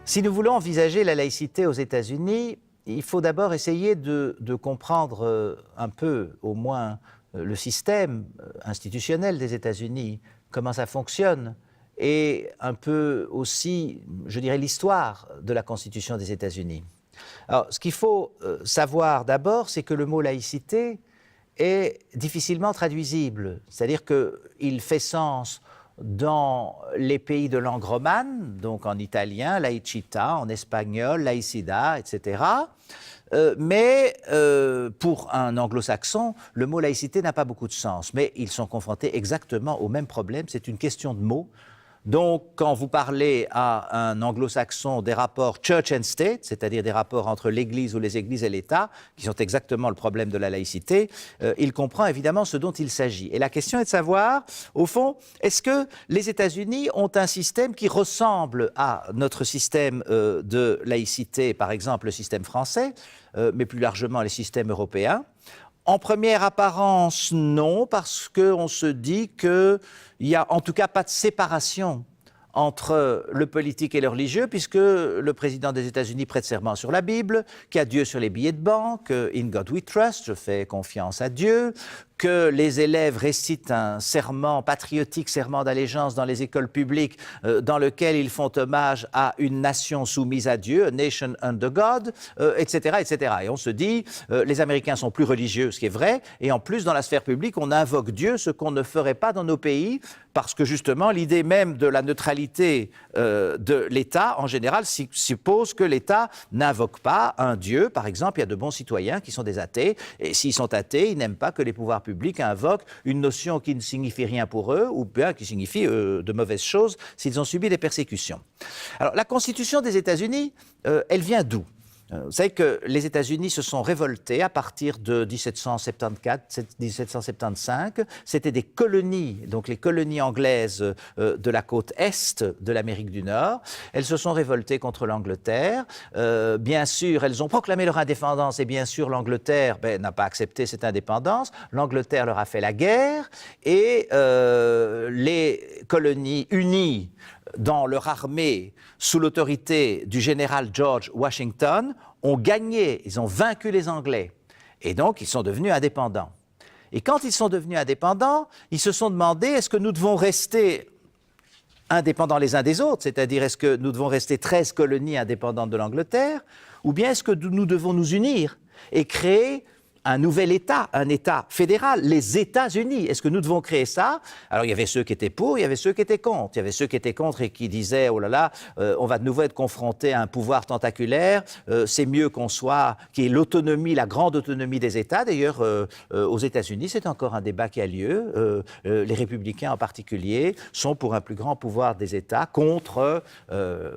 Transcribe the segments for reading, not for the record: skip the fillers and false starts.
Si nous voulons envisager la laïcité aux États-Unis, il faut d'abord essayer de comprendre un peu, au moins, le système institutionnel des États-Unis, comment ça fonctionne, et un peu aussi, je dirais, l'histoire de la Constitution des États-Unis. Alors, ce qu'il faut savoir d'abord, c'est que le mot laïcité est difficilement traduisible, c'est-à-dire qu'il fait sens dans les pays de langue romane, donc en italien, laicita, en espagnol, laicida, etc. Mais pour un anglo-saxon, le mot laïcité n'a pas beaucoup de sens. Mais ils sont confrontés exactement au même problème, c'est une question de mots. Donc, quand vous parlez à un anglo-saxon des rapports church and state, c'est-à-dire des rapports entre l'Église ou les Églises et l'État, qui sont exactement le problème de la laïcité, il comprend évidemment ce dont il s'agit. Et la question est de savoir, au fond, est-ce que les États-Unis ont un système qui ressemble à notre système de laïcité, par exemple le système français, mais plus largement les systèmes européens? En première apparence, non, parce qu'on se dit qu'il n'y a en tout cas pas de séparation entre le politique et le religieux, puisque le président des États-Unis prête serment sur la Bible, qu'il y a Dieu sur les billets de banque, In God We Trust, je fais confiance à Dieu, que les élèves récitent un serment patriotique, serment d'allégeance dans les écoles publiques, dans lequel ils font hommage à une nation soumise à Dieu, a nation under God, etc., etc. Et on se dit, les Américains sont plus religieux, ce qui est vrai, et en plus, dans la sphère publique, on invoque Dieu, ce qu'on ne ferait pas dans nos pays, parce que justement, l'idée même de la neutralité de l'État, en général, suppose que l'État n'invoque pas un Dieu. Par exemple, il y a de bons citoyens qui sont des athées, et s'ils sont athées, ils n'aiment pas que les pouvoirs publics invoquent une notion qui ne signifie rien pour eux, ou bien qui signifie de mauvaises choses s'ils ont subi des persécutions. Alors, la Constitution des États-Unis, elle vient d'où ? Vous savez que les États-Unis se sont révoltés à partir de 1774-1775. C'était des colonies, donc les colonies anglaises de la côte est de l'Amérique du Nord. Elles se sont révoltées contre l'Angleterre. Bien sûr, elles ont proclamé leur indépendance et bien sûr, l'Angleterre n'a pas accepté cette indépendance. L'Angleterre leur a fait la guerre et les colonies unies dans leur armée, sous l'autorité du général George Washington, ont gagné, ils ont vaincu les Anglais. Et donc, ils sont devenus indépendants. Et quand ils sont devenus indépendants, ils se sont demandé, est-ce que nous devons rester indépendants les uns des autres, c'est-à-dire est-ce que nous devons rester 13 colonies indépendantes de l'Angleterre, ou bien est-ce que nous devons nous unir et créer un nouvel État, un État fédéral, les États-Unis. Est-ce que nous devons créer ça? Alors, il y avait ceux qui étaient pour, il y avait ceux qui étaient contre. Il y avait ceux qui étaient contre et qui disaient, oh là là, on va de nouveau être confronté à un pouvoir tentaculaire, c'est mieux qu'on soit, qu'il y ait l'autonomie, la grande autonomie des États. D'ailleurs, aux États-Unis, c'est encore un débat qui a lieu. Les républicains en particulier sont pour un plus grand pouvoir des États contre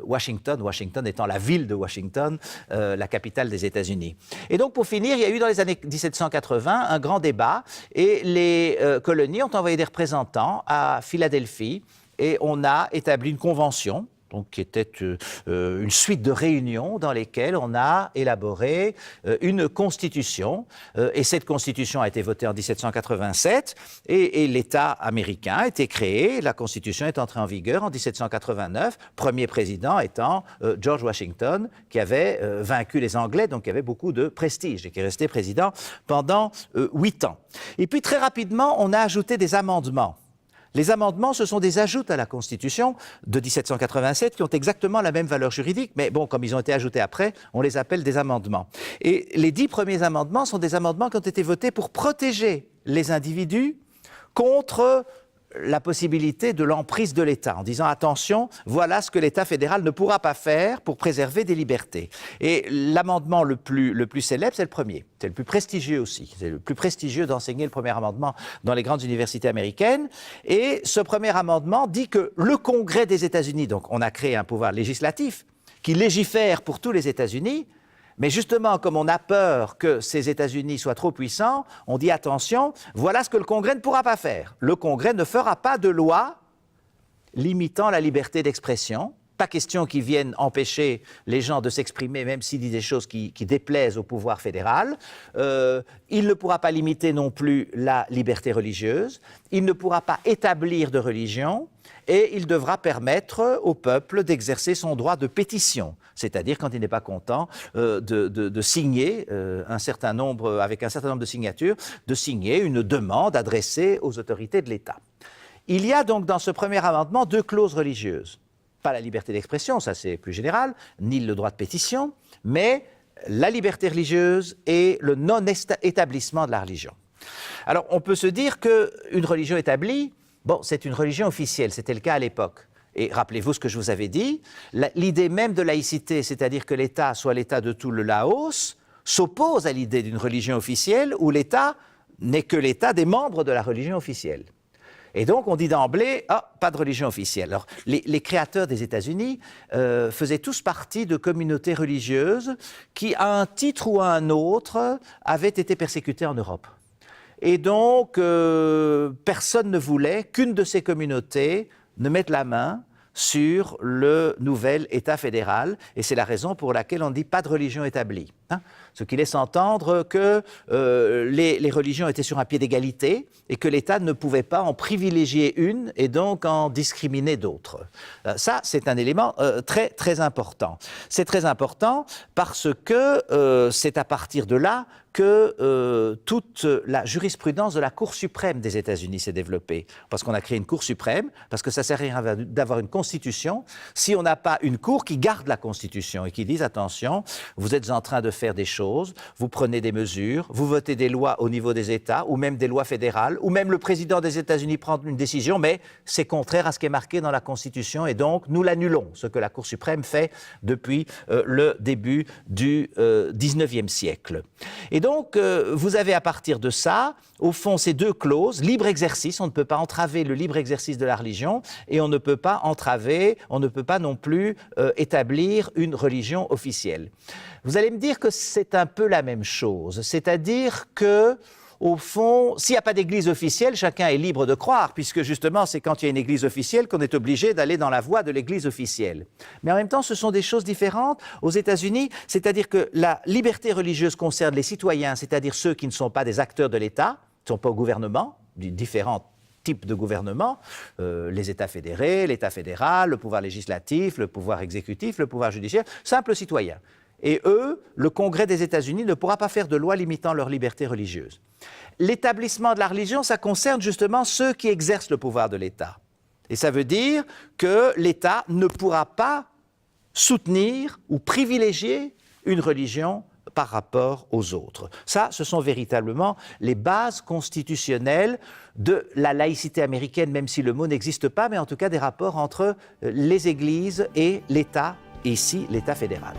Washington, Washington étant la ville de Washington, la capitale des États-Unis. Et donc, pour finir, il y a eu dans les années 1780, un grand débat et les colonies ont envoyé des représentants à Philadelphie et on a établi une convention, donc qui était une suite de réunions dans lesquelles on a élaboré une constitution. Et cette constitution a été votée en 1787 et l'État américain a été créé. La constitution est entrée en vigueur en 1789, premier président étant George Washington, qui avait vaincu les Anglais, donc qui avait beaucoup de prestige et qui est resté président pendant 8 ans. Et puis très rapidement, on a ajouté des amendements. Les amendements, ce sont des ajouts à la Constitution de 1787 qui ont exactement la même valeur juridique, mais bon, comme ils ont été ajoutés après, on les appelle des amendements. Et les 10 premiers amendements sont des amendements qui ont été votés pour protéger les individus contre la possibilité de l'emprise de l'État, en disant attention, voilà ce que l'État fédéral ne pourra pas faire pour préserver des libertés. Et l'amendement le plus célèbre, c'est le premier. C'est le plus prestigieux aussi. C'est le plus prestigieux d'enseigner le premier amendement dans les grandes universités américaines. Et ce premier amendement dit que le Congrès des États-Unis, donc on a créé un pouvoir législatif qui légifère pour tous les États-Unis. Mais justement, comme on a peur que ces États-Unis soient trop puissants, on dit attention, voilà ce que le Congrès ne pourra pas faire. Le Congrès ne fera pas de loi limitant la liberté d'expression, pas question qu'ils viennent empêcher les gens de s'exprimer, même s'ils disent des choses qui déplaisent au pouvoir fédéral. Il ne pourra pas limiter non plus la liberté religieuse. Il ne pourra pas établir de religion. Et il devra permettre au peuple d'exercer son droit de pétition, c'est-à-dire quand il n'est pas content de signer avec un certain nombre de signatures, de signer une demande adressée aux autorités de l'État. Il y a donc dans ce premier amendement 2 clauses religieuses. Pas la liberté d'expression, ça c'est plus général, ni le droit de pétition, mais la liberté religieuse et le non-établissement de la religion. Alors on peut se dire qu'une religion établie, bon, c'est une religion officielle, c'était le cas à l'époque. Et rappelez-vous ce que je vous avais dit, l'idée même de laïcité, c'est-à-dire que l'État soit l'État de tout le Laos, s'oppose à l'idée d'une religion officielle où l'État n'est que l'État des membres de la religion officielle. Et donc on dit d'emblée, pas de religion officielle. Alors les créateurs des États-Unis faisaient tous partie de communautés religieuses qui, à un titre ou à un autre, avaient été persécutées en Europe. Et donc, personne ne voulait qu'une de ces communautés ne mette la main sur le nouvel État fédéral. Et c'est la raison pour laquelle on ne dit pas de religion établie. Ce qui laisse entendre que les religions étaient sur un pied d'égalité et que l'État ne pouvait pas en privilégier une et donc en discriminer d'autres. Ça, c'est un élément très, très important. C'est très important parce que c'est à partir de là que toute la jurisprudence de la Cour suprême des États-Unis s'est développée. Parce qu'on a créé une Cour suprême, parce que ça ne sert à rien d'avoir une Constitution si on n'a pas une Cour qui garde la Constitution et qui dise, attention, vous êtes en train de faire des choses, vous prenez des mesures, vous votez des lois au niveau des États, ou même des lois fédérales, ou même le président des États-Unis prend une décision, mais c'est contraire à ce qui est marqué dans la Constitution, et donc nous l'annulons, ce que la Cour suprême fait depuis le début du XIXe siècle. Et donc, vous avez à partir de ça, au fond, ces 2 clauses, libre exercice, on ne peut pas entraver le libre exercice de la religion, et on ne peut pas non plus établir une religion officielle. Vous allez me dire que c'est un peu la même chose, c'est-à-dire que, au fond, s'il n'y a pas d'église officielle, chacun est libre de croire, puisque justement, c'est quand il y a une église officielle qu'on est obligé d'aller dans la voie de l'église officielle. Mais en même temps, ce sont des choses différentes aux États-Unis, c'est-à-dire que la liberté religieuse concerne les citoyens, c'est-à-dire ceux qui ne sont pas des acteurs de l'État, qui ne sont pas au gouvernement, différents types de gouvernement, les États fédérés, l'État fédéral, le pouvoir législatif, le pouvoir exécutif, le pouvoir judiciaire, simples citoyens. Et eux, le Congrès des États-Unis ne pourra pas faire de loi limitant leur liberté religieuse. L'établissement de la religion, ça concerne justement ceux qui exercent le pouvoir de l'État. Et ça veut dire que l'État ne pourra pas soutenir ou privilégier une religion par rapport aux autres. Ça, ce sont véritablement les bases constitutionnelles de la laïcité américaine, même si le mot n'existe pas, mais en tout cas des rapports entre les églises et l'État, et ici l'État fédéral.